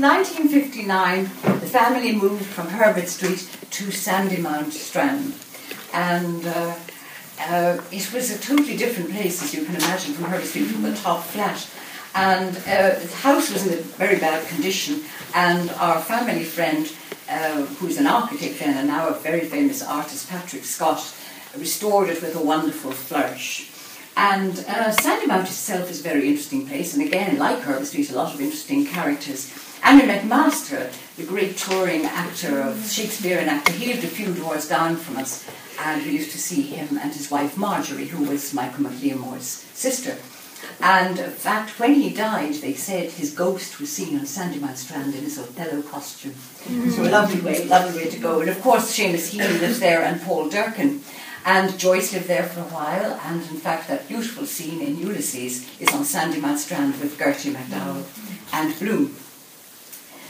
1959, the family moved from Herbert Street to Sandymount Strand. And it was a totally different place, as you can imagine, from Herbert Street, from the top flat. And the house was in a very bad condition, and our family friend, who's an architect and now a very famous artist, Patrick Scott, restored it with a wonderful flourish. And Sandymount itself is a very interesting place, and again, like Herbert Street, a lot of interesting characters. Henry McMaster, the great touring actor of Shakespearean actor, he lived a few doors down from us, and we used to see him and his wife Marjorie, who was Michael McLeamore's sister. And in fact, when he died, they said his ghost was seen on Sandymount Strand in his Othello costume. So a lovely way to go. And of course, Seamus Healy lives there, and Paul Durkin. And Joyce lived there for a while, and in fact that beautiful scene in Ulysses is on Sandymount Strand with Gertie MacDowell and Bloom.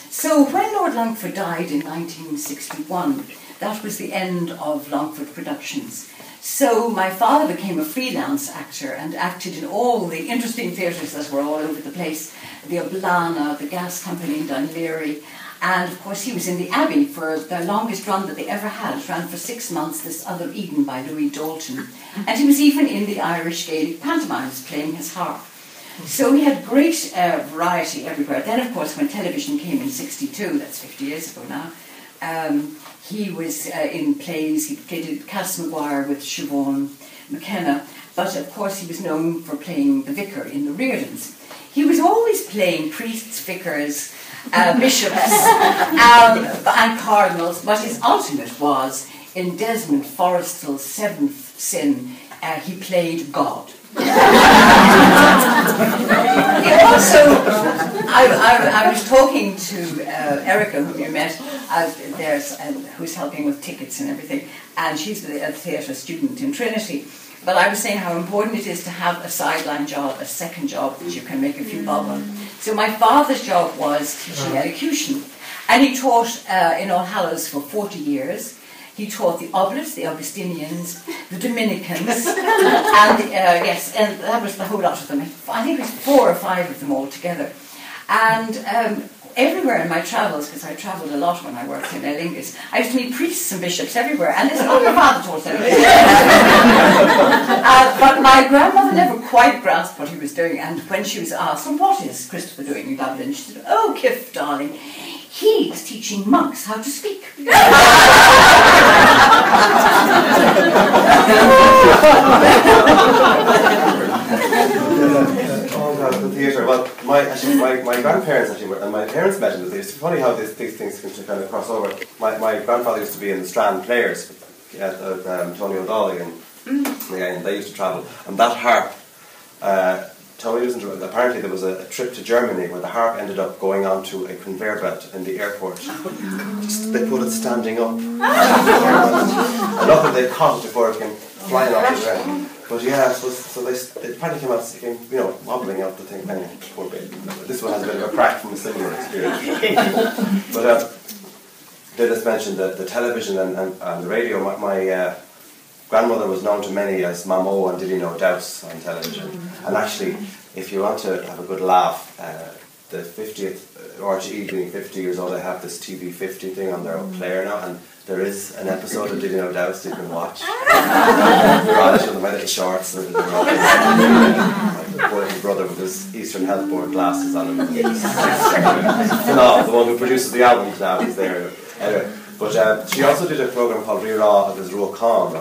So when Lord Longford died in 1961, that was the end of Longford Productions. So my father became a freelance actor and acted in all the interesting theatres that were all over the place, the Oblana, the Gas Company in Dunleary, and of course he was in the Abbey for the longest run that they ever had. It ran for 6 months, This Other Eden by Louis Dalton. And he was even in the Irish Gaelic pantomimes playing his harp. So he had great variety everywhere. Then of course when television came in '62, that's 50 years ago now, he was in plays. He played Cass Maguire with Siobhan McKenna, but of course he was known for playing the vicar in the Reardons. He was always playing priests, vicars, bishops and cardinals, but his ultimate was in Desmond Forrestal's Seventh Sin, he played God. I was talking to Erica, whom you met, who's helping with tickets and everything, and she's a theatre student in Trinity. But I was saying how important it is to have a sideline job, a second job that you can make a few bob on. So my father's job was teaching elocution, and he taught in All Hallows for 40 years. He taught the Oblates, the Augustinians, the Dominicans, and that was the whole lot of them. I think it was 4 or 5 of them all together. And everywhere in my travels, because I travelled a lot when I worked in Aer Lingus, I used to meet priests and bishops everywhere, and listen, your father taught them. But my grandmother never quite grasped what he was doing, and when she was asked, "Well, what is Christopher doing in Dublin?" she said, "Oh, Kif, darling, he's teaching monks how to speak." The theatre. Well, my grandparents actually were, and my parents met in the theatre. It's funny how these things can kind of cross over. My grandfather used to be in the Strand Players at Tony O'Donnell, and they used to travel. And that harp, Tony was apparently there was a trip to Germany where the harp ended up going onto a conveyor belt in the airport. They put it standing up. And often they caught it before it came flying off the ground. But yeah, so they apparently came out, wobbling out the thing. Anyway, poor baby. This one has a bit of a crack from a similar experience. But they just mentioned the television and the radio. My grandmother was known to many as Mamo and Did You Know Douse on television. And actually, if you want to have a good laugh, the 50th, RTE being 50 years old, they have this TV 50 thing on their own player now, and there is an episode of Did You Know Douse you can watch. They're all showing my little shorts. And my boy, his brother with his Eastern Health Board glasses on him. No, the one who produces the albums now is there. Anyway, but she also did a programme called Rira of his Ruacán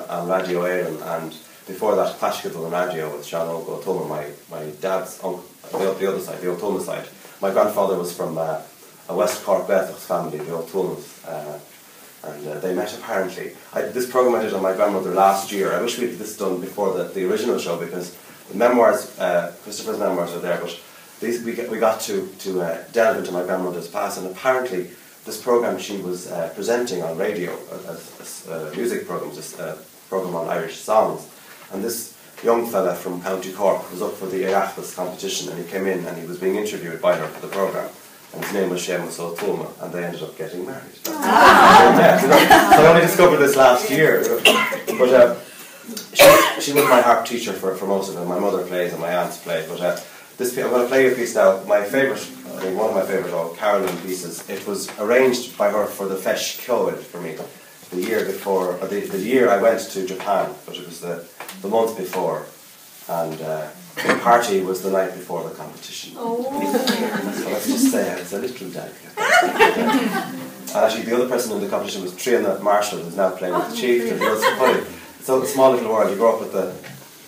on Radio Éireann, and before that, Classical on Radio with Sean O'Tulma, my dad's uncle, the other side, the O'Tulma side. My grandfather was from a West Cork Bethels family, the O'Tulmas, and they met apparently. This programme I did on my grandmother last year. I wish we had this done before the original show, because the memoirs, Christopher's memoirs are there, but we got to delve into my grandmother's past, and apparently this programme she was presenting on radio, a music programme, just a programme on Irish songs, and this young fella from County Cork was up for the Eachpas competition, and he came in and he was being interviewed by her for the programme, and his name was Seamus O'Tulma, and they ended up getting married. So I only discovered this last year, but she was my harp teacher for most of it. My mother plays and my aunts play, but this piece, I'm going to play you a piece now. My favourite, I think one of my favourite Carolyn pieces. It was arranged by her for the Feis Ceoil for me, the year before, or the year I went to Japan, but it was the month before, and the party was the night before the competition. Oh. So let's just say it's a little delicate. And actually, the other person in the competition was Triana Marshall, who's now playing with the Chief. And it's funny. So a small little world. You grow up with the.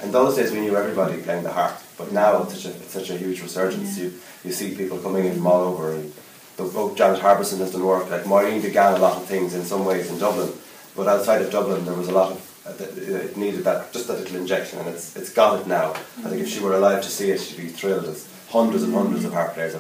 In those days, we knew everybody playing the harp, but now it's such a huge resurgence. You see people coming in from all over, and both Janet Harbison has done work. Like Maureen began a lot of things in some ways in Dublin, but outside of Dublin, there was a lot of. It needed that little injection, and it's got it now. I think if she were alive to see it, she'd be thrilled. There's hundreds and hundreds of harp players.